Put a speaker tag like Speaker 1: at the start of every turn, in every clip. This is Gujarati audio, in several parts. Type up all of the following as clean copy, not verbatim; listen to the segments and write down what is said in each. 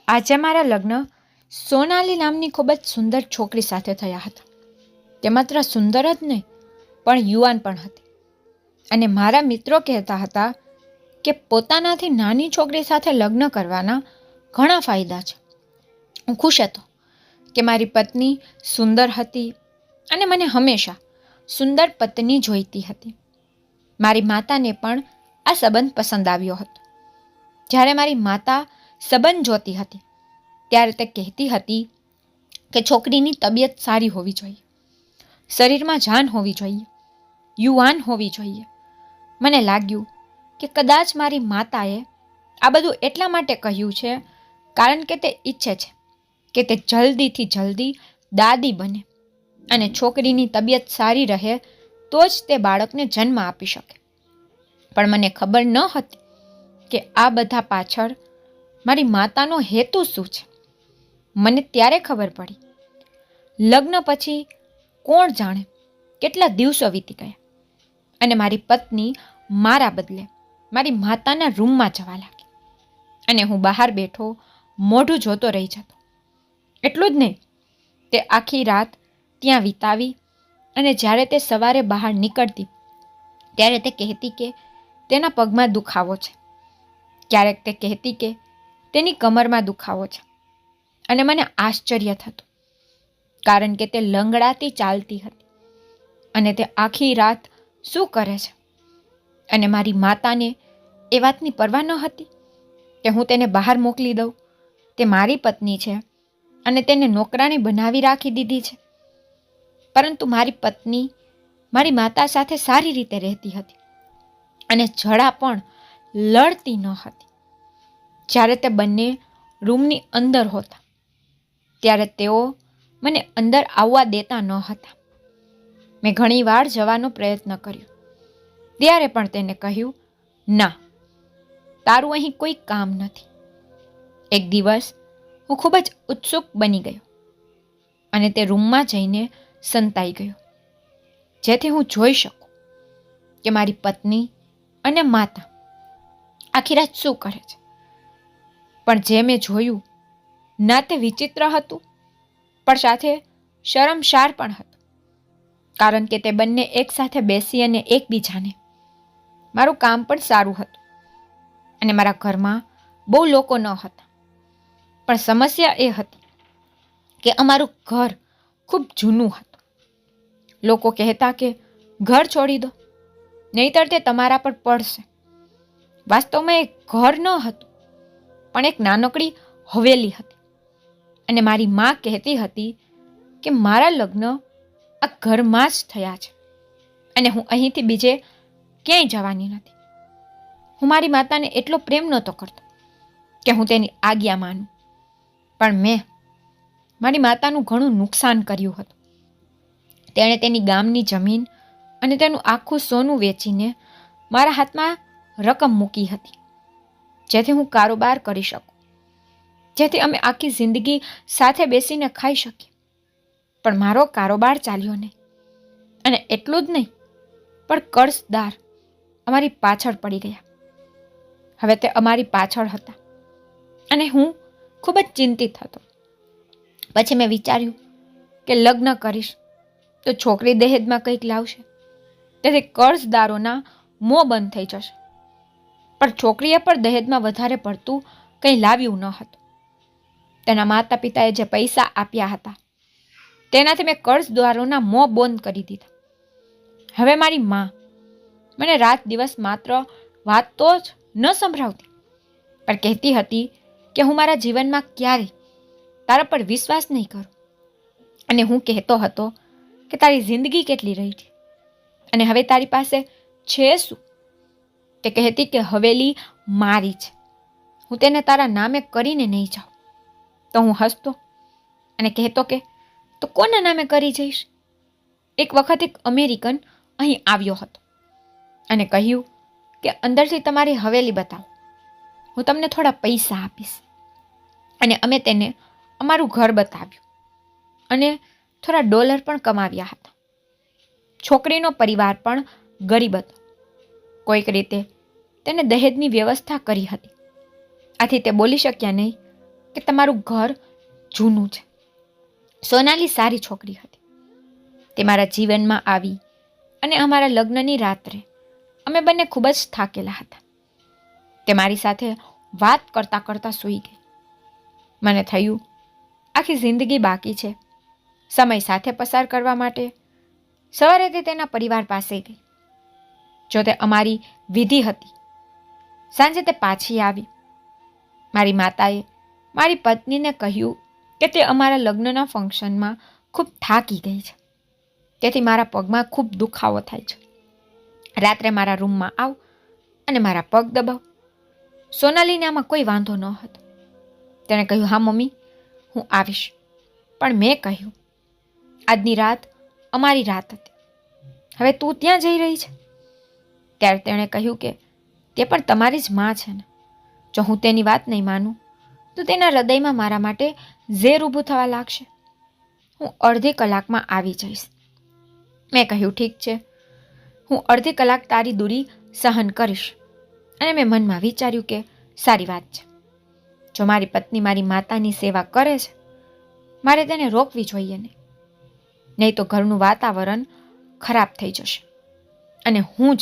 Speaker 1: આજે મારા લગ્ન સોનાલી નામની ખૂબ જ સુંદર છોકરી સાથે થયા હતા. તે માત્ર સુંદર જ નહીં પણ યુવાન પણ હતી. અને મારા મિત્રો કહેતા હતા કે પોતાનાથી નાની છોકરી સાથે લગ્ન કરવાના ઘણા ફાયદા છે. હું ખુશ હતો કે મારી પત્ની સુંદર હતી અને મને હંમેશા સુંદર પત્ની જોઈતી હતી. મારી માતાને પણ આ સંબંધ પસંદ આવ્યો હતો. જ્યારે મારી માતા સંબંધ જોતી હતી ત્યારે તે કહેતી હતી કે છોકરીની તબિયત સારી હોવી જોઈએ, શરીરમાં જાન હોવી જોઈએ, યુવાન હોવી જોઈએ. મને લાગ્યું કે કદાચ મારી માતાએ આ બધું એટલા માટે કહ્યું છે કારણ કે તે ઈચ્છે છે કે તે જલ્દીથી જલ્દી દાદી બને અને છોકરીની તબિયત સારી રહે તો જ તે બાળકને જન્મ આપી શકે. પણ મને ખબર ન હતી કે આ બધા પાછળ મારી માતાનો હેતુ શું છે. મને ત્યારે ખબર પડી. લગ્ન પછી કોણ જાણે કેટલા દિવસો વીતી ગયા અને મારી પત્ની મારા બદલે મારી માતાના રૂમમાં જવા લાગી અને હું બહાર બેઠો મોઢું જોતો રહી જતો. એટલું જ નહીં, તે આખી રાત ત્યાં વિતાવી અને જ્યારે તે સવારે બહાર નીકળતી ત્યારે તે કહેતી કે તેના પગમાં દુખાવો છે, ક્યારેક તે કહેતી કે તેની કમરમાં દુખાવો છે. અને મને આશ્ચર્ય થતું કારણ કે તે લંગડાતી ચાલતી હતી અને તે આખી રાત શું કરે છે. અને મારી માતાને એ વાતની પરવા ન હતી કે હું તેને બહાર મોકલી દઉં. તે મારી પત્ની છે અને તેને નોકરાણી બનાવી રાખી દીધી છે. પરંતુ મારી પત્ની મારી માતા સાથે સારી રીતે રહેતી હતી અને જરા પણ લડતી ન હતી. જ્યારે તે બંને રૂમની અંદર હોતા ત્યારે તેઓ મને અંદર આવવા દેતા ન હતા. મેં ઘણી વાર જવાનો પ્રયત્ન કર્યો ત્યારે પણ તેને કહ્યું, ના, તારું અહીં કોઈ કામ નથી. એક દિવસ હું ખૂબ જ ઉત્સુક બની ગયો અને તે રૂમમાં જઈને સંતાઈ ગયો જેથી હું જોઈ શકું કે મારી પત્ની અને માતા આખી રાત શું કરે છે. પણ જે મેં જોયું ના તે વિચિત્ર હતું પણ સાથે શરમસાર પણ હતું કારણ કે તે બંને એકસાથે બેસી અને એકબીજાને, મારું કામ પણ સારું હતું અને મારા ઘરમાં બહુ લોકો ન હતા. પણ સમસ્યા એ હતી કે અમારું ઘર ખૂબ જૂનું હતું. લોકો કહેતા કે ઘર છોડી દો નહીંતર તે તમારા પર પડશે. વાસ્તવમાં એક ઘર ન હતું પણ એક નાનકડી હવેલી હતી અને મારી મા કહેતી હતી કે મારા લગ્ન આ ઘરમાં જ થયા છે અને હું અહીંથી બીજે ક્યાંય જવાની નથી. હું મારી માતાને એટલો પ્રેમ નહોતો કરતો કે હું તેની આજ્ઞા માનું, પણ મેં મારી માતાનું ઘણું નુકસાન કર્યું હતું. તેણે તેની ગામની જમીન અને તેનું આખું સોનું વેચીને મારા હાથમાં રકમ મૂકી હતી જેથી હું કારોબાર કરી શકું, જેથી અમે આખી જિંદગી સાથે બેસીને ખાઈ શકીએ. પણ મારો કારોબાર ચાલ્યો નહીં અને એટલું જ નહીં પણ કર્જદાર અમારી પાછળ પડી ગયા. હવે તે અમારી પાછળ હતા અને હું ખૂબ જ ચિંતિત હતો. પછી મેં વિચાર્યું કે લગ્ન કરીશ તો છોકરી દહેજમાં કંઈક લાવશે તેથી કર્જદારોના મોં બંધ થઈ જશે. પણ છોકરીએ પણ દહેજમાં વધારે પડતું કંઈ લાવ્યું ન હતું. તેના માતા પિતાએ જે પૈસા આપ્યા હતા તેનાથી મેં કર્જદારોના મોં બંધ કરી દીધા. હવે મારી મા મને રાત દિવસ માત્ર વાત તો જ ન સંભળાવતી પણ કહેતી હતી કે હું મારા જીવનમાં ક્યારેય તારા પર વિશ્વાસ નહીં કરું. અને હું કહેતો હતો કે તારી જિંદગી કેટલી રહી છે અને હવે તારી પાસે છે શું? તે કહેતી કે હવેલી મારી છે, હું તેને તારા નામે કરીને નહીં જાઉં. તો હું હસતો અને કહેતો કે તો કોના નામે કરી જઈશ? એક વખત એક અમેરિકન અહીં આવ્યો હતો અને કહ્યું કે અંદરથી તમારી હવેલી બતાવો, હું તમને થોડા પૈસા આપીશ. અને અમે તેને અમારું ઘર બતાવ્યું અને થોડા ડોલર પણ કમાવ્યા હતા. છોકરીનો પરિવાર પણ ગરીબ હતો. કોઈક રીતે તેને દહેજની વ્યવસ્થા કરી હતી. આથી તે બોલી શક્યા નહીં કે તમારું ઘર જૂનું છે. સોનાલી સારી છોકરી હતી. તે મારા જીવનમાં આવી અને અમારા લગ્નની રાત્રે અમે બંને ખૂબ જ થાકેલા હતા. તે મારી સાથે વાત કરતાં કરતાં સૂઈ ગઈ. મને થયું આખી જિંદગી બાકી છે સમય સાથે પસાર કરવા માટે. સવારે તે તેના પરિવાર પાસે ગઈ. જો તે અમારી વિધિ હતી. સાંજે તે પાછી આવી. મારી માતાએ મારી પત્નીને કહ્યું કે તે અમારા લગ્નના ફંક્શનમાં ખૂબ થાકી ગઈ છે, તેથી મારા પગમાં ખૂબ દુખાવો થાય છે. રાત્રે મારા રૂમમાં આવ અને મારા પગ દબાવ. સોનાલીને આમાં કોઈ વાંધો ન હતો. તેણે કહ્યું, હા મમ્મી, હું આવીશ. પણ મેં કહ્યું, આજની રાત અમારી રાત હતી, હવે તું ત્યાં જઈ રહી છે. ત્યારે તેણે કહ્યું કે તે પણ તમારી જ માં છે ને. જો હું તેની વાત નહીં માનું તો તેના હૃદયમાં મારા માટે ઝેર ઊભું થવા લાગશે. હું અડધી કલાકમાં આવી જઈશ. મેં કહ્યું, ઠીક છે, હું અડધી કલાક તારી દૂરી સહન કરીશ. અને મેં મનમાં વિચાર્યું કે સારી વાત છે. જો મારી પત્ની મારી માતાની સેવા કરે છે, મારે તેને રોકવી જોઈએ નહીં તો ઘરનું વાતાવરણ ખરાબ થઈ જશે અને હું જ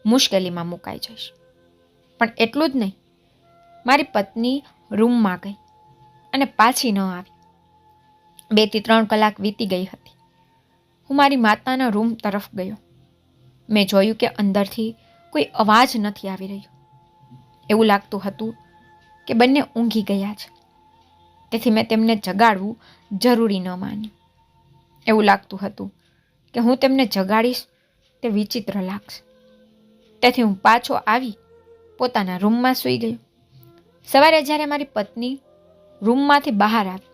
Speaker 1: મુશ્કેલીમાં મુકાઈ જઈશ. પણ એટલું જ નહીં, મારી પત્ની રૂમમાં ગઈ અને પાછી ન આવી. 2 થી 3 કલાક વીતી ગઈ હતી. હું મારી માતાના રૂમ તરફ ગયો. મેં જોયું કે અંદરથી કોઈ અવાજ નથી આવી રહ્યો. એવું લાગતું હતું કે બંને ઊંઘી ગયા છે. તેથી મેં તેમને જગાડવું જરૂરી ન માન્યું. એવું લાગતું હતું કે હું તેમને જગાડીશ તે વિચિત્ર લાગશે. તેથી હું પાછો આવી પોતાના રૂમમાં સૂઈ ગયો. સવારે જ્યારે મારી પત્ની રૂમમાંથી બહાર આવી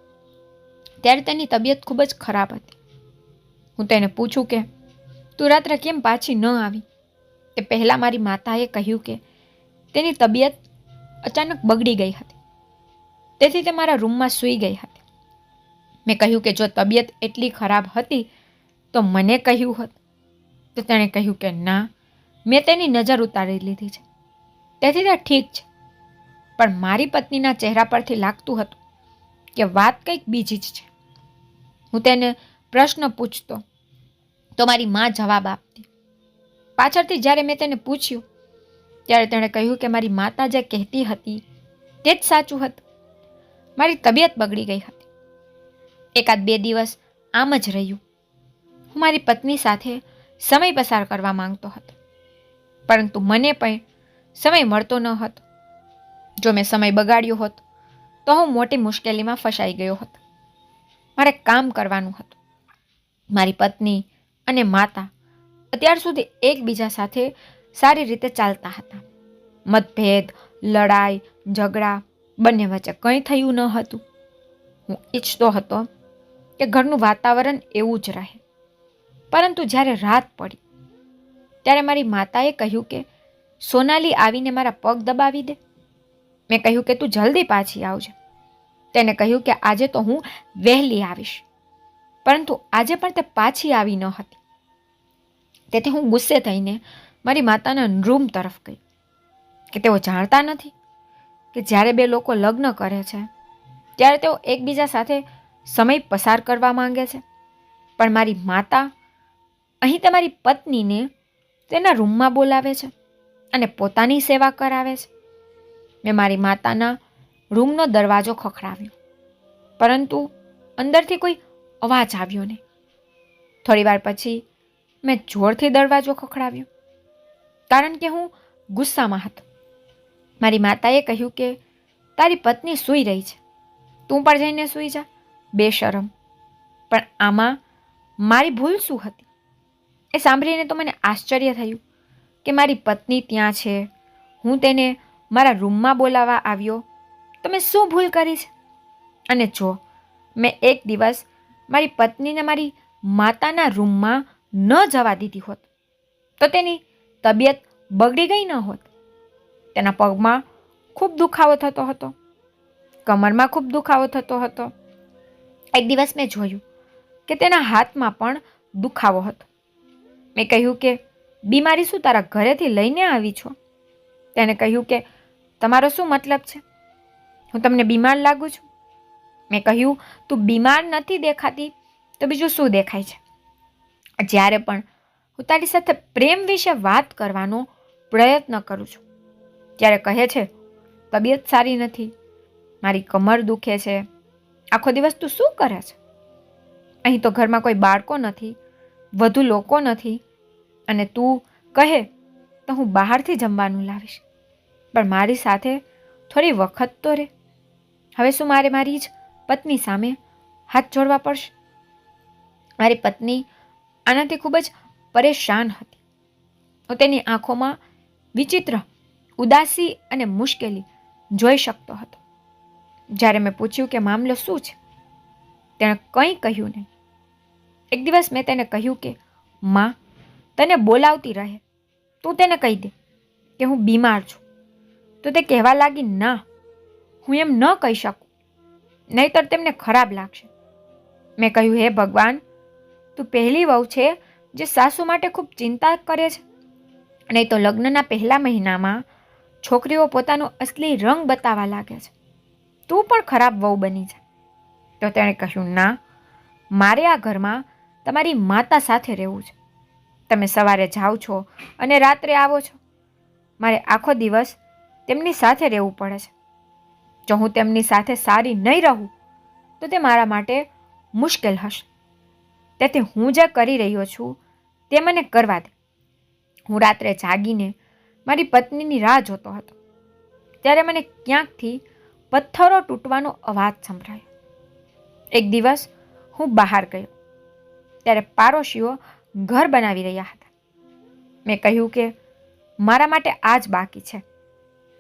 Speaker 1: ત્યારે તેની તબિયત ખૂબ જ ખરાબ હતી. હું તેને પૂછું કે તું રાત્રે કેમ પાછી ન આવી? તે પહેલાં મારી માતાએ કહ્યું કે તેની તબિયત અચાનક બગડી ગઈ હતી, તેથી તે મારા રૂમમાં સૂઈ ગઈ હતી. મેં કહ્યું કે જો તબિયત એટલી ખરાબ હતી તો મને કહ્યું હોત. તો તેણે કહ્યું કે ના, મેં તેની નજર ઉતારી લીધી છે, તેથી તે ઠીક છે. પણ મારી પત્નીના ચહેરા પરથી લાગતું હતું કે વાત કંઈક બીજી જ છે. હું તેને પ્રશ્ન પૂછતો તો મારી માં જવાબ આપતી. પાછળથી જ્યારે મેં તેને પૂછ્યું ત્યારે તેણે કહ્યું કે મારી માતા જે કહેતી હતી તે જ સાચું હતું. મારી તબિયત બગડી ગઈ હતી. 1-2 દિવસ આમ જ રહ્યું. હું મારી પત્ની સાથે સમય પસાર કરવા માંગતો હતો, પરંતુ મને પણ સમય મળતો ન હતો. જો મેં સમય બગાડ્યો હોત તો હું મોટી મુશ્કેલીમાં ફસાઈ ગયો હતો. મારે કામ કરવાનું હતું. મારી પત્ની અને માતા અત્યાર સુધી એકબીજા સાથે સારી રીતે ચાલતા હતા. મતભેદ, લડાઈ, ઝઘડા બંને વચ્ચે કંઈ થયું ન હતું. હું ઈચ્છતો હતો કે ઘરનું વાતાવરણ એવું જ રહે. પરંતુ જ્યારે રાત પડી ત્યારે મારી માતાએ કહ્યું કે સોનાલી આવીને મારા પગ દબાવી દે. મેં કહ્યું કે તું જલ્દી પાછી આવજે. તેને કહ્યું કે આજે તો હું વહેલી આવીશ, પરંતુ આજે પણ તે પાછી આવી ન હતી. તેથી હું ગુસ્સે થઈને મારી માતાના રૂમ તરફ ગઈ કે તેઓ જાણતા નથી કે જ્યારે 2 લોકો લગ્ન કરે છે ત્યારે તેઓ એકબીજા સાથે સમય પસાર કરવા માંગે છે. પણ મારી માતા અહીં તમારી પત્નીને તેના રૂમમાં બોલાવે છે અને પોતાની સેવા કરાવે છે. મેં મારી માતાના રૂમનો દરવાજો ખખડાવ્યો, પરંતુ અંદરથી કોઈ અવાજ આવ્યો નહીં. થોડી વાર પછી મેં જોરથી દરવાજો ખખડાવ્યો, કારણ કે હું ગુસ્સામાં હતો. મારી માતાએ કહ્યું કે તારી પત્ની સૂઈ રહી છે, તું પણ જઈને સૂઈ જા, બેશરમ. પણ આમાં મારી ભૂલ શું હતી? એ સાંભળીને તો મને આશ્ચર્ય થયું કે મારી પત્ની ત્યાં છે, હું તેને મારા રૂમમાં બોલાવવા આવ્યો, તો મેં શું ભૂલ કરી છે? અને જો મેં એક દિવસ મારી પત્નીને મારી માતાના રૂમમાં ન જવા દીધી હોત તો તેની તબિયત બગડી ગઈ ન હોત. તેના પગમાં ખૂબ દુખાવો થતો હતો, કમરમાં ખૂબ દુખાવો થતો હતો. એક દિવસ મેં જોયું કે તેના હાથમાં પણ દુખાવો હતો. મેં કહ્યું કે બીમારી શું તારા ઘરેથી લઈને આવી છો? તેને કહ્યું કે તમારો શું મતલબ છે? હું તમને બીમાર લાગુ છું? મેં કહ્યું, તું બીમાર નથી દેખાતી તો બીજું શું દેખાય છે? જ્યારે પણ હું તારી સાથે પ્રેમ વિશે વાત કરવાનો પ્રયત્ન કરું છું ત્યારે કહે છે, તબિયત સારી નથી, મારી કમર દુખે છે, આખો દિવસ તું શું કરે છે? અહીં તો ઘરમાં કોઈ બાળકો નથી, વધુ લોકો નથી, અને તું કહે તો હું બહારથી જમવાનું લાવીશ, પણ મારી સાથે થોડી વખત તો રહે. હવે શું મારે મારી જ પત્ની સામે હાથ જોડવા પડશે? મારી પત્ની આનાથી ખૂબ જ પરેશાન હતી. હું તેની આંખોમાં વિચિત્ર ઉદાસી અને મુશ્કેલી જોઈ શકતો હતો. જ્યારે મેં પૂછ્યું કે મામલો શું છે, તેણે કંઈ કહ્યું નહીં. એક દિવસ મેં તેને કહ્યું કે માં તને બોલાવતી રહે, તું તેને કહી દે કે હું બીમાર છું. તો તે કહેવા લાગી, ના, હું એમ ન કહી શકું, નહીંતર તેમને ખરાબ લાગશે. મેં કહ્યું, હે ભગવાન, તું પહેલી વહુ છે જે સાસુ માટે ખૂબ ચિંતા કરે છે. નહીં તો લગ્નના પહેલા મહિનામાં છોકરીઓ પોતાનો અસલી રંગ બતાવવા લાગે છે. તું પણ ખરાબ વહુ બની છે. તો તેણે કહ્યું, ના, મારે આ ઘરમાં તમારી માતા સાથે રહેવું છે. તમે સવારે જાઓ છો અને રાત્રે આવો છો. મારે આખો દિવસ તેમની સાથે રહેવું પડે છે. જો હું તેમની સાથે સારી નહીં રહું તો તે મારા માટે મુશ્કેલ હશે. તેથી હું જે કરી રહ્યો છું તે મને કરવા દે. હું રાત્રે જાગીને મારી પત્નીની રાહ જોતો હતો. ત્યારે મને ક્યાંકથી પથ્થરો તૂટવાનો અવાજ સંભળાયો. એક દિવસ હું બહાર ગયો ત્યારે પાડોશીઓ ઘર બનાવી રહ્યા હતા. મેં કહ્યું કે મારા માટે આ જ બાકી છે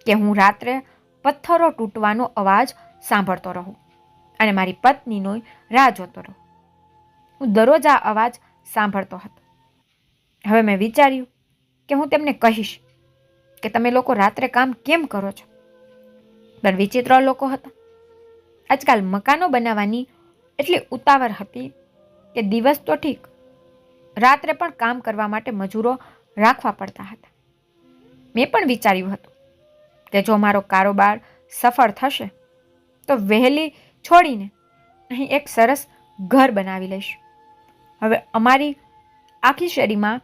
Speaker 1: કે હું રાત્રે પથ્થરો તૂટવાનો અવાજ સાંભળતો રહું અને મારી પત્નીનો રાહ જોતો રહું. હું દરરોજ આ અવાજ સાંભળતો હતો. હવે મેં વિચાર્યું કે હું તેમને કહીશ કે તમે લોકો રાત્રે કામ કેમ કરો છો. પણ વિચિત્ર લોકો હતા. આજકાલ મકાનો બનાવવાની એટલી ઉતાવળ હતી કે દિવસ તો ઠીક, રાત્રે પણ કામ કરવા માટે મજૂરો રાખવા પડતા હતા. મેં પણ વિચાર્યું હતું કે જો મારો કારોબાર સફળ થશે તો વહેલી છોડીને અહીં એક સરસ ઘર બનાવી લઈશ. હવે અમારી આખી શેરીમાં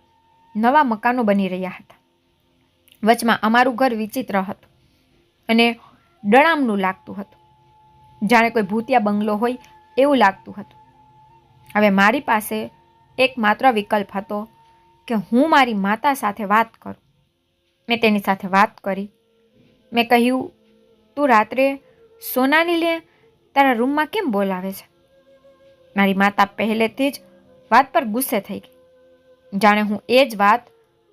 Speaker 1: નવા મકાનો બની રહ્યા હતા. વચમાં અમારું ઘર વિચિત્ર હતું અને ડણામનું લાગતું હતું, જાણે કોઈ ભૂતિયા બંગલો હોય એવું લાગતું હતું. હવે મારી પાસે એકમાત્ર વિકલ્પ હતો કે હું મારી માતા સાથે વાત કરું. મેં તેની સાથે વાત કરી. મેં કહ્યું, તું રાત્રે સોનાલીને તારા રૂમમાં કેમ બોલાવે છે? મારી માતા પહેલેથી જ વાત પર ગુસ્સે થઈ ગઈ, જાણે હું એ જ વાત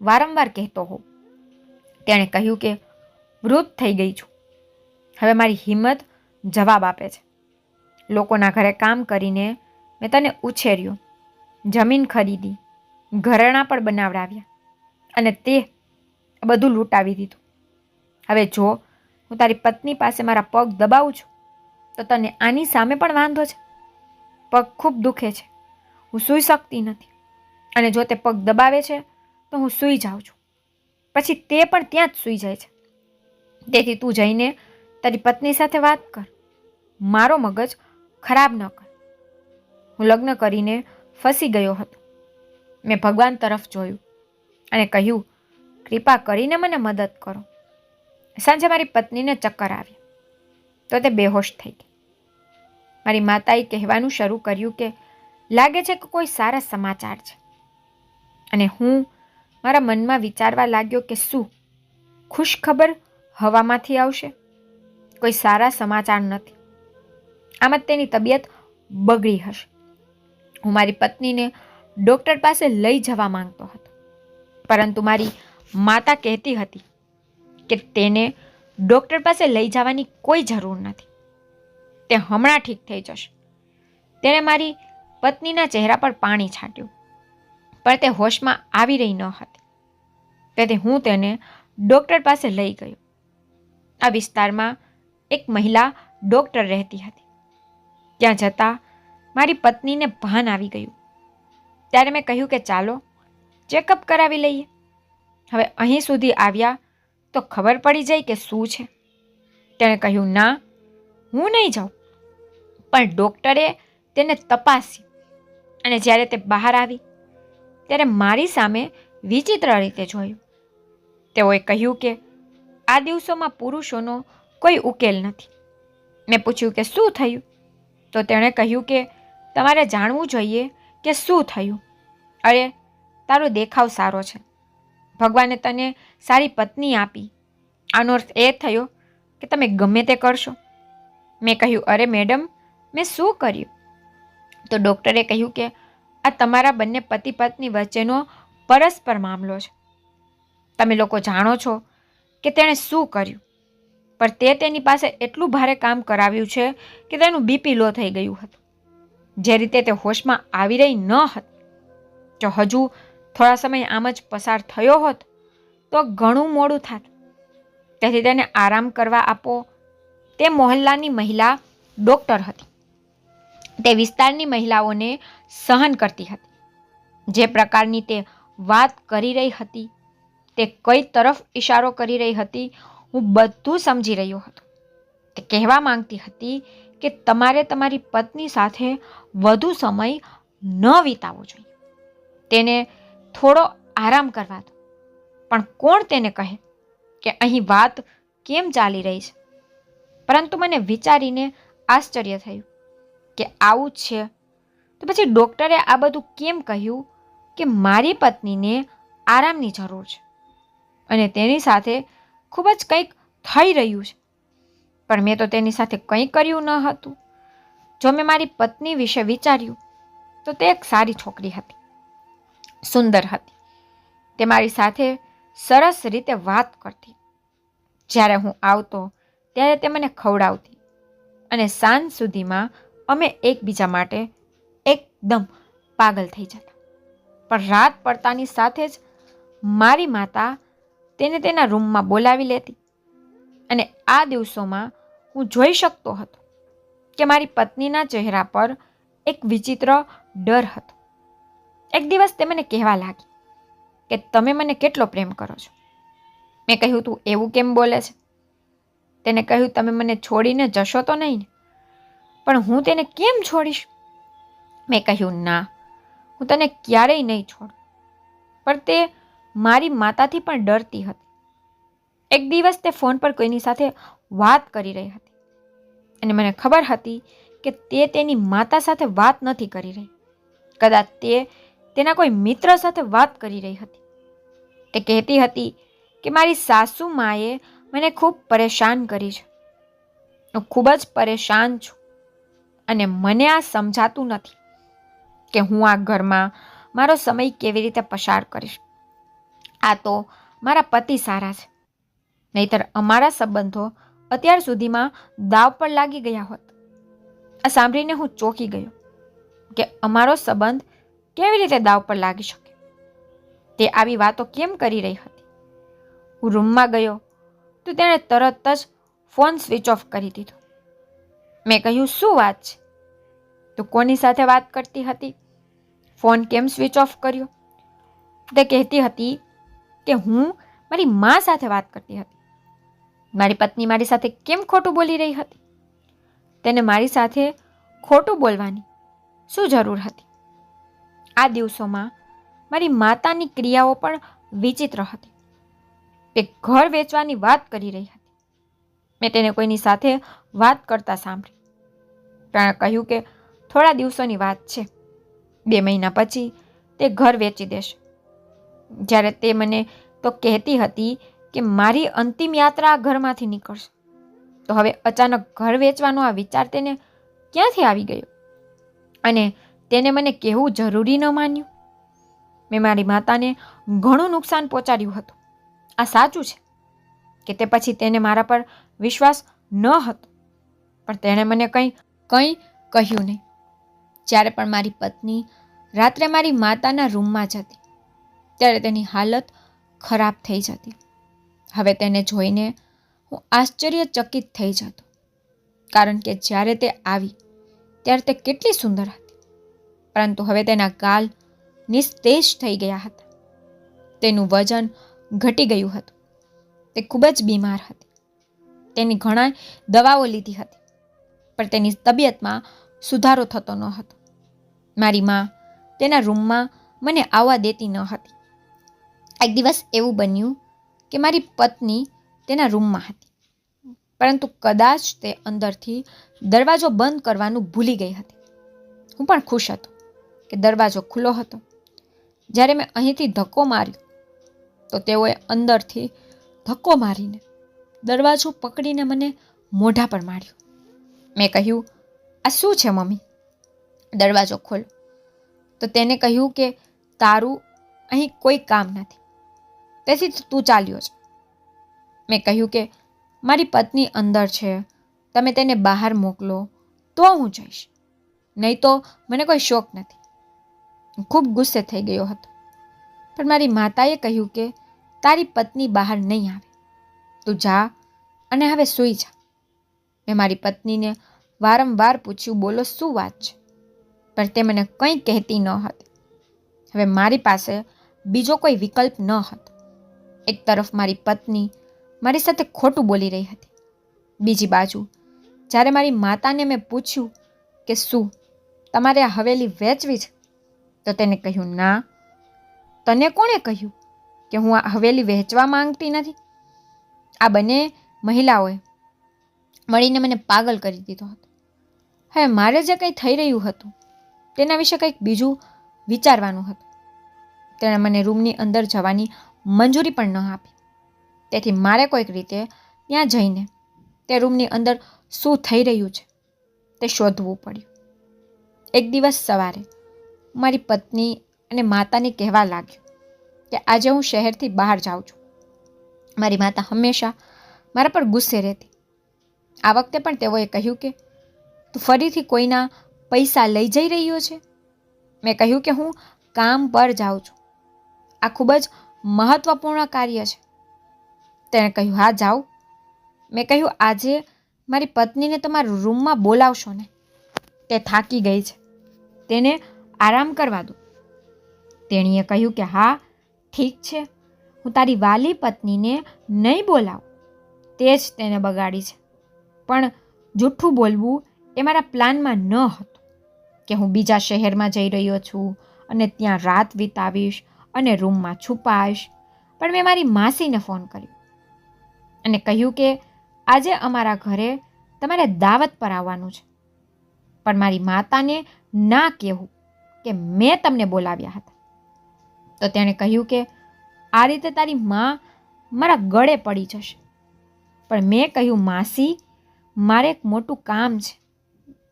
Speaker 1: વારંવાર કહેતો હોઉં. તેણે કહ્યું કે વૃદ્ધ થઈ ગઈ છું. હવે મારી હિંમત જવાબ આપે છે. લોકોના ઘરે કામ કરીને મેં તને ઉછેર્યો, જમીન ખરીદી, ઘરેણાં પણ બનાવડાવ્યા અને તે બધું લૂંટાવી દીધું. હવે જો હું તારી પત્ની પાસે મારા પગ દબાવું છું તો તને આની સામે પણ વાંધો છે. પગ ખૂબ દુખે છે, હું સૂઈ શકતી નથી, અને જો તે પગ દબાવે છે તો હું સૂઈ જાઉં છું, પછી તે પણ ત્યાં જ સૂઈ જાય છે. તેથી તું જઈને તારી પત્ની સાથે વાત કર, મારો મગજ ખરાબ ન કર. હું લગ્ન કરીને ફસી ગયો હતો. મેં ભગવાન તરફ જોયું અને કહ્યું, કૃપા કરીને મને મદદ કરો. સાંજે મારી પત્નીને ચક્કર આવ્યા તો તે બેહોશ થઈ ગઈ. મારી માતાએ કહેવાનું શરૂ કર્યું કે લાગે છે કે કોઈ સારા સમાચાર છે. અને હું મારા મનમાં વિચારવા લાગ્યો કે શું ખુશ ખબર હવામાંથી આવશે? કોઈ સારા સમાચાર નથી. આમ જ તેની તબિયત બગડી હશે. હું મારી પત્નીને ડૉક્ટર પાસે લઈ જવા માંગતો હતો, પરંતુ મારી માતા કહેતી હતી કે તેને ડૉક્ટર પાસે લઈ જવાની કોઈ જરૂર નથી, તે હમણાં ઠીક થઈ જશે. તેણે મારી પત્નીના ચહેરા પર પાણી છાંટ્યું, પણ તે હોશમાં આવી રહી ન હતી. તેથી હું તેને ડૉક્ટર પાસે લઈ ગયો. આ વિસ્તારમાં એક મહિલા ડૉક્ટર રહેતી હતી. ત્યાં જતાં મારી પત્નીને ભાન આવી ગયું. ત્યારે મેં કહ્યું કે ચાલો ચેકઅપ કરાવી લઈએ. હવે અહીં સુધી આવ્યા તો ખબર પડી જાય કે શું છે. તેણે કહ્યું, ના, હું નહીં જાઉં. પણ ડૉક્ટરે તેને તપાસી અને જ્યારે તે બહાર આવી ત્યારે મારી સામે વિચિત્ર રીતે જોયું. તેઓએ કહ્યું કે આ દિવસોમાં પુરુષોનો કોઈ ઉકેલ નથી. મેં પૂછ્યું કે શું થયું? તો તેણે કહ્યું કે તમારે જાણવું જોઈએ કે શું થયું. અરે, તારો દેખાવ સારો છે, ભગવાને તને સારી પત્ની આપી, આનો અર્થ એ થયો કે તમે ગમે તે કરશો. મેં કહ્યું, અરે મેડમ, મેં શું કર્યું? તો ડૉક્ટરે કહ્યું કે આ તમારા બંને પતિ પત્ની વચ્ચેનો પરસ્પર મામલો છે. તમે લોકો જાણો છો કે તેણે શું કર્યું, પણ તે તેની પાસે એટલું ભારે કામ કરાવ્યું છે કે તેનું બીપી લો થઈ ગયું હતું. જે રીતે તે હોશમાં આવી રહી ન હતી, જો હજુ થોડા સમય આમ જ પસાર થયો હોત તો ઘણું મોડું થાત. તેથી તેને આરામ કરવા આપો. તે મોહલ્લાની મહિલા ડૉક્ટર હતી. તે વિસ્તારની મહિલાઓને સહન કરતી હતી. જે પ્રકારની તે વાત કરી રહી હતી, તે કઈ તરફ ઇશારો કરી રહી હતી, હું બધું સમજી રહ્યો હતો. તે કહેવા માંગતી હતી કે તમારે તમારી પત્ની સાથે વધુ સમય ન વિતાવવો જોઈએ. તેને થોડો આરામ કરવા દો. પણ કોણ તેને કહે કે અહીં વાત કેમ ચાલી રહી છે? પરંતુ મને વિચારીને આશ્ચર્ય થયું કે આવું જ છે તો પછી ડૉક્ટરે આ બધું કેમ કહ્યું કે મારી પત્નીને આરામની જરૂર છે અને તેની સાથે ખૂબ જ કંઈક થઈ રહ્યું છે. પણ મેં તો તેની સાથે કંઈ કર્યું ન હતું. જો મેં મારી પત્ની વિશે વિચાર્યું તો તે એક સારી છોકરી હતી, સુંદર હતી. તે મારી સાથે સરસ રીતે વાત કરતી. જ્યારે હું આવતો ત્યારે તે મને ખવડાવતી અને સાંજ સુધીમાં અમે એકબીજા માટે એકદમ પાગલ થઈ જતા. પણ રાત પડતાની સાથે જ મારી માતા તેને તેના રૂમમાં બોલાવી લેતી અને આ દિવસોમાં હું જોઈ શકતો હતો કે મારી પત્નીના ચહેરા પર એક વિચિત્ર ડર હતો. એક દિવસ તે મને કહેવા લાગી કે તમે મને કેટલો પ્રેમ કરો છો. મેં કહ્યું, તું એવું કેમ બોલે છે? તેને કહ્યું, તમે મને છોડીને જશો તો નહીં ને? પણ હું તેને કેમ છોડીશ? મેં કહ્યું, ના, હું તને ક્યારેય નહીં છોડું. પણ તે મારી માતાથી પણ ડરતી હતી. એક દિવસ તે ફોન પર કોઈની સાથે વાત કરી રહી હતી અને મને ખબર હતી કે તે તેની માતા સાથે વાત નથી કરી રહી. કદાચ તે તેના કોઈ મિત્ર સાથે વાત કરી રહી હતી. તે કહેતી હતી કે મારી સાસુ માએ મને ખૂબ પરેશાન કરી છે. હું ખૂબ જ પરેશાન છું અને મને આ સમજાતું નથી કે હું આ ઘરમાં મારો સમય કેવી રીતે પસાર કરીશ. આ તો મારા પતિ સારા છે, નહીતર અમારા સંબંધો અત્યાર સુધીમાં દાવ પર લાગી ગયા હોત. આ સાંભળીને હું ચોંકી ગયો કે અમારો સંબંધ કેવી રીતે દાવ પર લાગી શકે. તે આવી વાતો કેમ કરી રહી હતી? હું રૂમમાં ગયો તો તેણે તરત જ ફોન સ્વિચ ઓફ કરી દીધો. મેં કહ્યું, શું વાત છે? તું કોની સાથે વાત કરતી હતી? ફોન કેમ સ્વિચ ઓફ કર્યો? તે કહેતી હતી કે હું મારી મા સાથે વાત કરતી હતી. મારી પત્ની મારી સાથે કેમ ખોટું બોલી રહી હતી? તેને મારી સાથે ખોટું બોલવાની શું જરૂર હતી? આ દિવસોમાં મારી માતાની ક્રિયાઓ પણ વિચિત્ર હતી. તે ઘર વેચવાની વાત કરી રહી હતી. મેં તેને કોઈની સાથે વાત કરતા સાંભળી. તેણે કહ્યું કે થોડા દિવસોની વાત છે, 2 મહિના પછી તે ઘર વેચી દેશે. જ્યારે તે મને તો કહેતી હતી કે મારી અંતિમ યાત્રા આ ઘરમાંથી નીકળશે, તો હવે અચાનક ઘર વેચવાનો આ વિચાર તેને ક્યાંથી આવી ગયો? અને તેને મને કહેવું જરૂરી ન માન્યું? મેં મારી માતાને ઘણું નુકસાન પહોંચાડ્યું હતું. આ સાચું છે કે તે પછી તેને મારા પર વિશ્વાસ ન હતો, પણ તેણે મને કંઈ કહ્યું નહીં. જ્યારે પણ મારી પત્ની રાત્રે મારી માતાના રૂમમાં જતી ત્યારે તેની હાલત ખરાબ થઈ જતી. હવે તેને જોઈને હું આશ્ચર્યચકિત થઈ જતો, કારણ કે જ્યારે તે આવી ત્યારે તે કેટલી સુંદર હતી, પરંતુ હવે તેના ગાલ નિસ્તેજ થઈ ગયા હતા. તેનું વજન ઘટી ગયું હતું. તે ખૂબ જ બીમાર હતી. તેની ઘણા દવાઓ લીધી હતી, પણ તેની તબિયતમાં સુધારો થતો ન હતો. મારી મા તેના રૂમમાં મને આવવા દેતી ન હતી. એક દિવસ એવું બન્યું કે મારી પત્ની તેના રૂમમાં હતી, પરંતુ કદાચ તે અંદરથી દરવાજો બંધ કરવાનું ભૂલી ગઈ હતી. હું પણ ખુશ હતો કે દરવાજો ખુલ્લો હતો. જ્યારે મેં અહીંથી ધક્કો માર્યો તો તેઓએ અંદરથી ધક્કો મારીને દરવાજો પકડીને મને મોઢા પર માર્યો. મેં કહ્યું, આ શું છે મમ્મી? દરવાજો ખોલો. તો તેને કહ્યું કે તારું અહીં કોઈ કામ નથી, તેથી તું ચાલ્યો છે. મેં કહ્યું કે મારી પત્ની અંદર છે, તમે તેને બહાર મોકલો તો હું જઈશ, નહીં તો મને કોઈ શોખ નથી. ખૂબ ગુસ્સે થઈ ગયો હતો, પણ મારી માતાએ કહ્યું કે તારી પત્ની બહાર નહીં આવે, તું જા અને હવે સૂઈ જા. મેં મારી પત્નીને વારંવાર પૂછ્યું, બોલો શું વાત છે? પણ તે મને કંઈ કહેતી ન હતી. હવે મારી પાસે બીજો કોઈ વિકલ્પ ન હતો. એક તરફ મારી પત્ની મારી સાથે ખોટું બોલી રહી હતી, બીજી બાજુ જ્યારે મારી માતાને મેં પૂછ્યું કે શું તમારે આ હવેલી વેચવી છે, તો તેને કહ્યું, ના, તને કોણે કહ્યું કે હું આ હવેલી વહેંચવા માંગતી નથી? આ બંને મહિલાઓએ મળીને મને પાગલ કરી દીધો હતો. હવે મારે જે કંઈ થઈ રહ્યું હતું તેના વિશે કંઈક બીજું વિચારવાનું હતું. તેણે મને રૂમની અંદર જવાની મંજૂરી પણ ન આપી. તેથી મારે કોઈક રીતે ત્યાં જઈને તે રૂમની અંદર શું થઈ રહ્યું છે તે શોધવું પડ્યું. એક દિવસ સવારે મારી પત્ની અને માતાને કહેવા લાગ્યું કે આજે હું શહેરથી બહાર જાઉં છું. મારી માતા હંમેશા મારા પર ગુસ્સે રહેતી. આ વખતે પણ તેઓએ કહ્યું કે તું ફરીથી કોઈના પૈસા લઈ જઈ રહ્યો છે? મેં કહ્યું કે હું કામ પર જાઉં છું, આ ખૂબ જ મહત્વપૂર્ણ કાર્ય છે. તેણે કહ્યું, હા જાઉં. મેં કહ્યું, આજે મારી પત્નીને તમારા રૂમમાં બોલાવશો ને? તે થાકી ગઈ છે, તેને આરામ કરવા દો. તેણીએ કહ્યું કે હા ઠીક છે, હું તારી વાલી પત્નીને નહીં બોલાવું, તે જ તેને બગાડી છે. પણ જૂઠું બોલવું એ મારા પ્લાનમાં ન હતું કે હું બીજા શહેરમાં જઈ રહ્યો છું અને ત્યાં રાત વિતાવીશ અને રૂમમાં છુપાઈશ. પણ મેં મારી માસીને ફોન કર્યો અને કહ્યું કે આજે અમારા ઘરે તમારે દાવત પર આવવાનું છે, પણ મારી માતાને ના કહેવું કે મેં તમને બોલાવ્યા હતા. તો તેણે કહ્યું કે આ રીતે તારી માં મારા ગળે પડી જશે. પણ મેં કહ્યું, માસી, મારે એક મોટું કામ છે,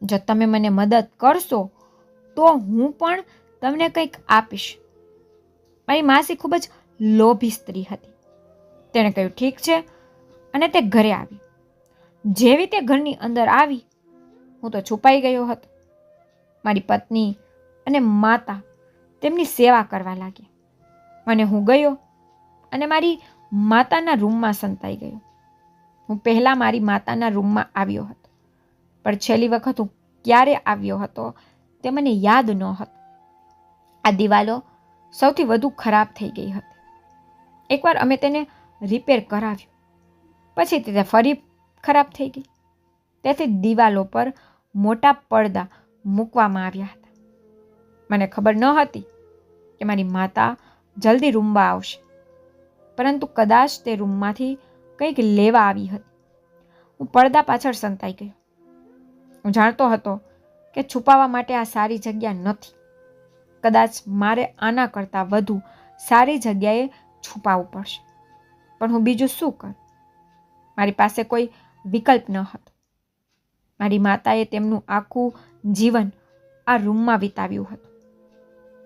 Speaker 1: જો તમે મને મદદ કરશો તો હું પણ તમને કંઈક આપીશ. મારી માસી ખૂબ જ લોભી સ્ત્રી હતી. તેણે કહ્યું ઠીક છે, અને તે ઘરે આવી. જેવી તે ઘરની અંદર આવી, હું તો છુપાઈ ગયો હતો. મારી પત્ની અને માતા તેમની સેવા કરવા લાગ્યા અને હું ગયો અને મારી માતાના રૂમમાં સંતાઈ ગયો. હું પહેલાં મારી માતાના રૂમમાં આવ્યો હતો, પણ છેલ્લી વખત હું ક્યારે આવ્યો હતો તે મને યાદ ન હતું. આ દિવાલો સૌથી વધુ ખરાબ થઈ ગઈ હતી. એકવાર અમે તેને રિપેર કરાવ્યું, પછી તે ફરી ખરાબ થઈ ગઈ. તેથી દિવાલો પર મોટા પડદા મૂકવામાં આવ્યા હતા. મને ખબર ન હતી કે મારી માતા જલ્દી રૂમમાં આવશે, પરંતુ કદાચ તે રૂમમાંથી કંઈક લેવા આવી હતી. હું પડદા પાછળ સંતાઈ ગયો. હું જાણતો હતો કે છુપાવવા માટે આ સારી જગ્યા નથી. કદાચ મારે આના કરતાં વધુ સારી જગ્યાએ છુપાવવું પડશે, પણ હું બીજું શું કરું? મારી પાસે કોઈ વિકલ્પ ન હતો. મારી માતાએ તેમનું આખું જીવન આ રૂમમાં વિતાવ્યું હતું.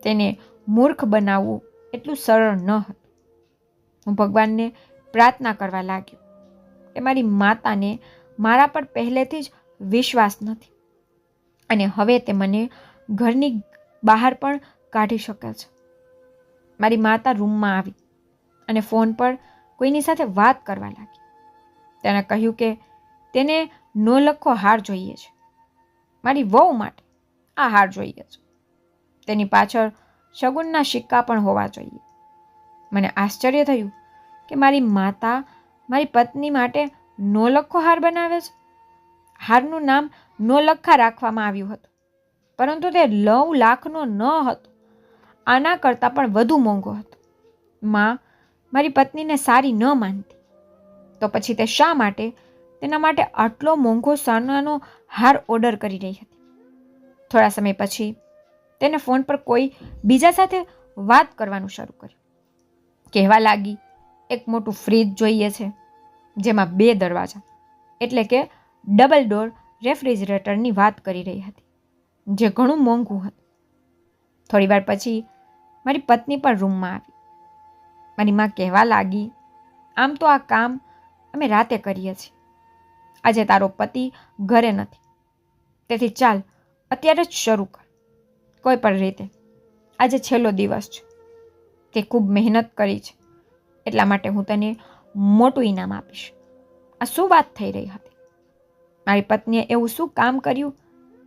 Speaker 1: તેને મૂર્ખ બનાવવું એટલું સરળ ન હતું. હું ભગવાનને પ્રાર્થના કરવા લાગ્યો કે મારી માતાને મારા પર પહેલેથી જ વિશ્વાસ નથી અને હવે તે મને ઘરની બહાર પણ કાઢી શકે છે. મારી માતા રૂમમાં આવી અને ફોન પર કોઈની સાથે વાત કરવા લાગી. તેણે કહ્યું કે તેને નોલખો હાર જોઈએ છે. મારી વહુ માટે આ હાર જોઈએ છે. તેની પાછળ શગુનના સિક્કા પણ હોવા જોઈએ. મને આશ્ચર્ય થયું કે મારી માતા મારી પત્ની માટે નોલખો હાર બનાવે છે. હારનું નામ નોલખા રાખવામાં આવ્યું હતું, પરંતુ તે 9 લાખનો ન હતો, આના કરતાં પણ વધુ મોંઘો હતો. માં મારી પત્નીને સારી ન માનતી, તો પછી તે શા માટે તેના માટે આટલો મોંઘો સોનાનો હાર ઓર્ડર કરી રહી હતી? થોડા સમય પછી તેને ફોન પર કોઈ બીજા સાથે વાત કરવાનું શરૂ કર્યું. કહેવા લાગી, એક મોટું ફ્રીજ જોઈએ છે, જેમાં 2 દરવાજા એટલે કે ડબલ ડોર રેફ્રિજરેટરની વાત કરી રહી હતી, જે ઘણું મોંઘું હતું. થોડી વાર પછી મારી પત્ની પણ રૂમમાં આવી. મારી માં કહેવા લાગી, આમ તો આ કામ અમે રાતે કરીએ છીએ. આજે તારો પતિ ઘરે નથી, તેથી ચાલ અત્યારે જ શરૂ કર. કોઈ પણ રીતે આજે છેલ્લો દિવસ છે. તે ખૂબ મહેનત કરી છે, એટલા માટે હું તને મોટું ઇનામ આપીશ. આ શું વાત થઈ રહી હતી? મારી પત્નીએ એવું શું કામ કર્યું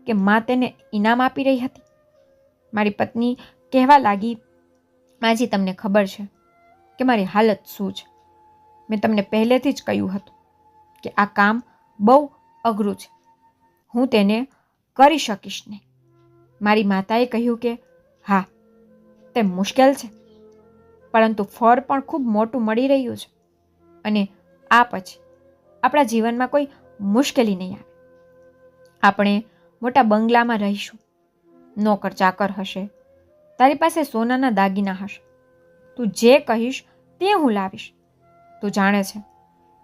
Speaker 1: કે માં તેને ઇનામ આપી રહી હતી? મારી પત્ની કહેવા લાગી, માજી તમને ખબર છે કે મારી હાલત શું છે. મેં તમને પહેલેથી જ કહ્યું હતું કે આ કામ બહુ અઘરું છે, હું તેને કરી શકીશ નહીં. મારી માતાએ કહ્યું કે હા, તે મુશ્કેલ છે, પરંતુ ફળ પણ ખૂબ મોટું મળી રહ્યું છે, અને આ પછી આપણા જીવનમાં કોઈ મુશ્કેલી નહીં આવે. આપણે મોટા બંગલામાં રહીશું, નોકર ચાકર હશે, તારી પાસે સોનાના દાગીના હશે. તું જે કહીશ તે હું લાવીશ. તું જાણે છે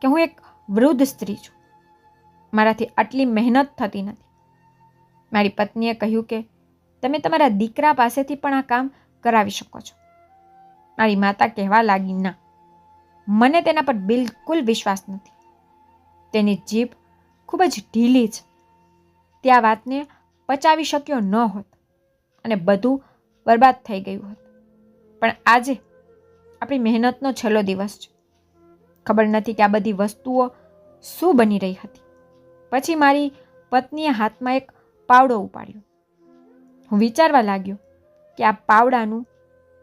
Speaker 1: કે હું એક વૃદ્ધ સ્ત્રી છું, મારાથી આટલી મહેનત થતી નથી. મારી પત્નીએ કહ્યું કે તમે તમારા દીકરા પાસેથી પણ આ કામ કરાવી શકો છો. મારી માતા કહેવા લાગી, ના, મને તેના પર બિલકુલ વિશ્વાસ નથી. તેની જીભ ખૂબ જ ઢીલી છે. તે આ વાતને પચાવી શક્યો ન હોત અને બધું બરબાદ થઈ ગયું હોત. પણ આજે આપણી મહેનતનો છેલ્લો દિવસ છે. ખબર નથી કે આ બધી વસ્તુઓ શું બની રહી હતી. પછી મારી પત્નીએ હાથમાં એક પાવડો ઉપાડ્યો. હું વિચારવા લાગ્યો કે આ પાવડાનું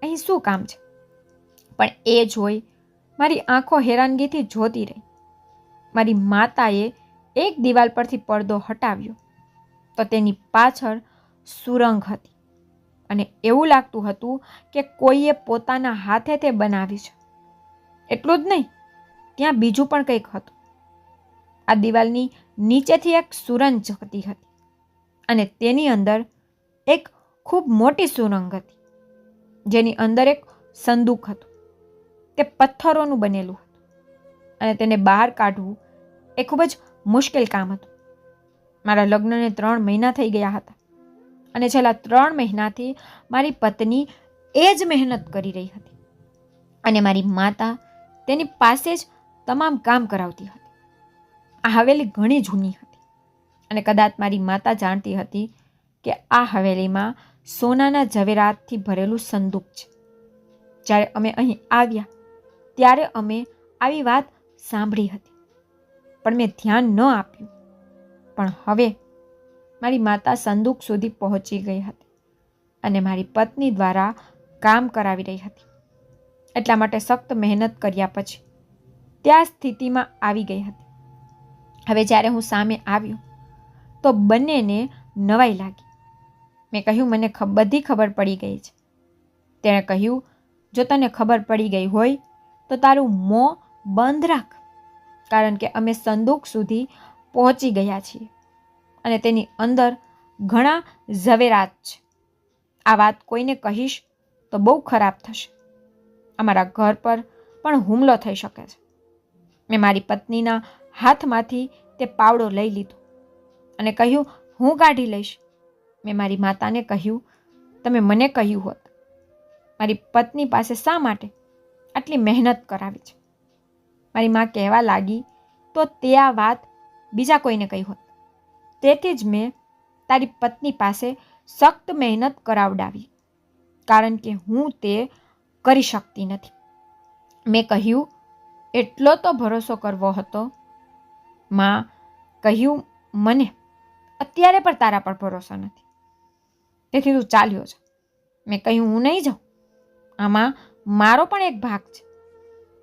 Speaker 1: અહીં શું કામ છે, પણ એ જોઈ મારી આંખો હેરાનગીથી જોતી રહી. મારી માતાએ એક દિવાલ પરથી પડદો હટાવ્યો તો તેની પાછળ સુરંગ હતી, અને એવું લાગતું હતું કે કોઈએ પોતાના હાથે તે બનાવી છે. એટલું જ નહીં, ત્યાં બીજું પણ કંઈક હતું. આ દિવાલની નીચેથી એક સુરંગ જતી હતી, અને તેની અંદર એક ખૂબ મોટી સુરંગ હતી, જેની અંદર એક સંદૂક હતું. તે પથ્થરોનું બનેલું હતું, અને તેને બહાર કાઢવું એ ખૂબ જ મુશ્કેલ કામ હતું. મારા લગ્નને 3 મહિના થઈ ગયા હતા, અને છેલ્લા 3 મહિનાથી મારી પત્ની એ જ મહેનત કરી રહી હતી, અને મારી માતા તેની પાસે જ તમામ કામ કરાવતી હતી. આ હવેલી ઘણી જૂની હતી, અને કદાચ મારી માતા જાણતી હતી કે આ હવેલીમાં સોનાના ઝવેરાતથી ભરેલું સંદૂક છે. જ્યારે અમે અહીં આવ્યા ત્યારે અમે આવી વાત સાંભળી હતી, પણ મેં ધ્યાન ન આપ્યું. પણ હવે મારી માતા સંદૂક સુધી પહોંચી ગઈ હતી, અને મારી પત્ની દ્વારા કામ કરાવી રહી હતી. એટલા માટે સખ્ત મહેનત કર્યા પછી ત્યાં સ્થિતિમાં આવી ગઈ હતી. હવે જ્યારે હું સામે આવ્યો તો બંનેને નવાઈ લાગી. મેં કહ્યું, મને બધી ખબર પડી ગઈ છે. તેણે કહ્યું, જો તને ખબર પડી ગઈ હોય તો તારું મોં બંધ રાખ, કારણ કે અમે સંદૂક સુધી પહોંચી ગયા છીએ, અને તેની અંદર ઘણા ઝવેરાત છે. આ વાત કોઈને કહીશ તો બહુ ખરાબ થશે. અમારા ઘર પર પણ હુમલો થઈ શકે છે. મેં મારી પત્નીના હાથમાંથી તે પાવડો લઈ લીધો અને કહ્યું, હું કાઢી લઈશ. મેં મારી માતાને કહ્યું, તમે મને કહ્યું હોત મારી પત્ની પાસે શા માટે આટલી મહેનત કરાવી છે. મારી માં કહેવા લાગી, તો તે આ વાત બીજા કોઈને કહી હોત. તેથી જ મેં તારી પત્ની પાસે સખ્ત મહેનત કરાવડાવી, કારણ કે હું તે કરી શકતી નથી. મેં કહ્યું, એટલો તો ભરોસો કરવો હતો. માં કહ્યું, મને અત્યારે પણ તારા પર ભરોસો નથી, તેથી તું ચાલ્યો જા. મેં કહ્યું, હું નહીં જાઉં, આમાં મારો પણ એક ભાગ છે.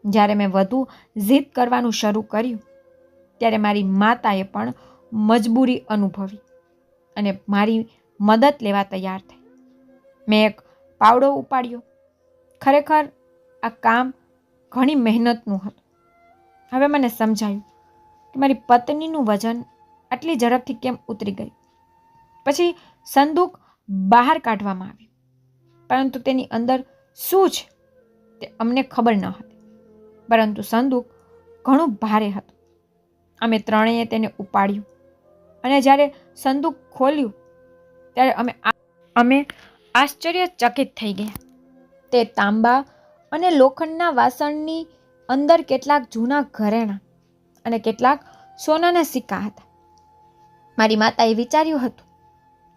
Speaker 1: જ્યારે મેં વધુ જીદ કરવાનું શરૂ કર્યું ત્યારે મારી માતાએ પણ મજબૂરી અનુભવી અને મારી મદદ લેવા તૈયાર થઈ. મેં એક પાવડો ઉપાડ્યો. ખરેખર આ કામ ઘણી મહેનતનું હતું. હવે મને સમજાયું કે મારી પત્નીનું વજન આટલી ઝડપથી કેમ ઉતરી ગયું. પછી સંદૂક બહાર કાઢવામાં આવ્યું, પરંતુ તેની અંદર શું છે તે અમને ખબર ન હતી. પરંતુ સંદૂક ઘણું ભારે હતું. અમે ત્રણેય તેને ઉપાડ્યું અને જ્યારે સંદૂક ખોલ્યું ત્યારે અમે આશ્ચર્યચકિત થઈ ગયા. તે તાંબા અને લોખંડના વાસણની અંદર કેટલાક જૂના ઘરેણાં અને કેટલાક સોનાના સિક્કા હતા. મારી માતાએ વિચાર્યું હતું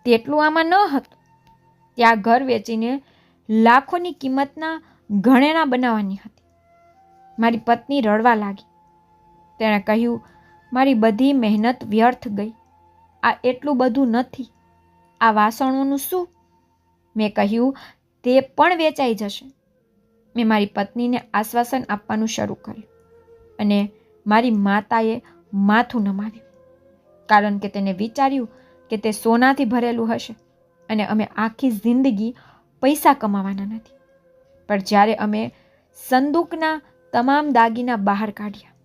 Speaker 1: તેટલું આમાં ન હતું. ત્યાં ઘર વેચીને લાખોની કિંમતના ઘરેણાં બનાવવાની હતી. મારી પત્ની રડવા લાગી. તેણે કહ્યું, મારી બધી મહેનત વ્યર્થ ગઈ. આ એટલું બધું નથી. આ વાસણોનું શું? મેં કહ્યું, તે પણ વેચાઈ જશે. મેં મારી પત્નીને આશ્વાસન આપવાનું શરૂ કર્યું અને મારી માતાએ માથું નમાવ્યું, કારણ કે તેને વિચાર્યું કે તે સોનાથી ભરેલું હશે અને અમે આખી જિંદગી પૈસા કમાવાના નથી. પણ જ્યારે અમે સંદૂકના તમામ દાગીના બહાર કાઢ્યા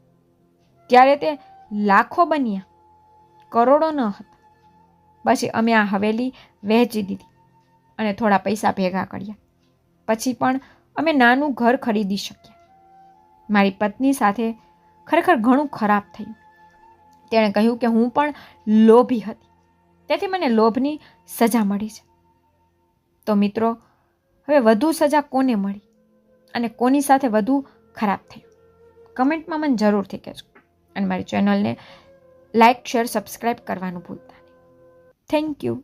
Speaker 1: ત્યારે તે લાખો બન્યા, કરોડો ન હતા. પછી અમે આ હવેલી વહેંચી દીધી અને થોડા પૈસા ભેગા કર્યા. પછી પણ અમે નાનું ઘર ખરીદી શક્યા. મારી પત્ની સાથે ખરેખર ઘણું ખરાબ થયું. તેણે કહ્યું કે હું પણ લોભી હતી, તેથી મને લોભની સજા મળી છે. તો મિત્રો, હવે વધુ સજા કોને મળી અને કોની સાથે વધુ ખરાબ થયું? કમેન્ટમાં મને જરૂરથી કહેજો અને મારી ચેનલને લાઇક, શેર, સબસ્ક્રાઈબ કરવાનું ભૂલતા નહીં. Thank you.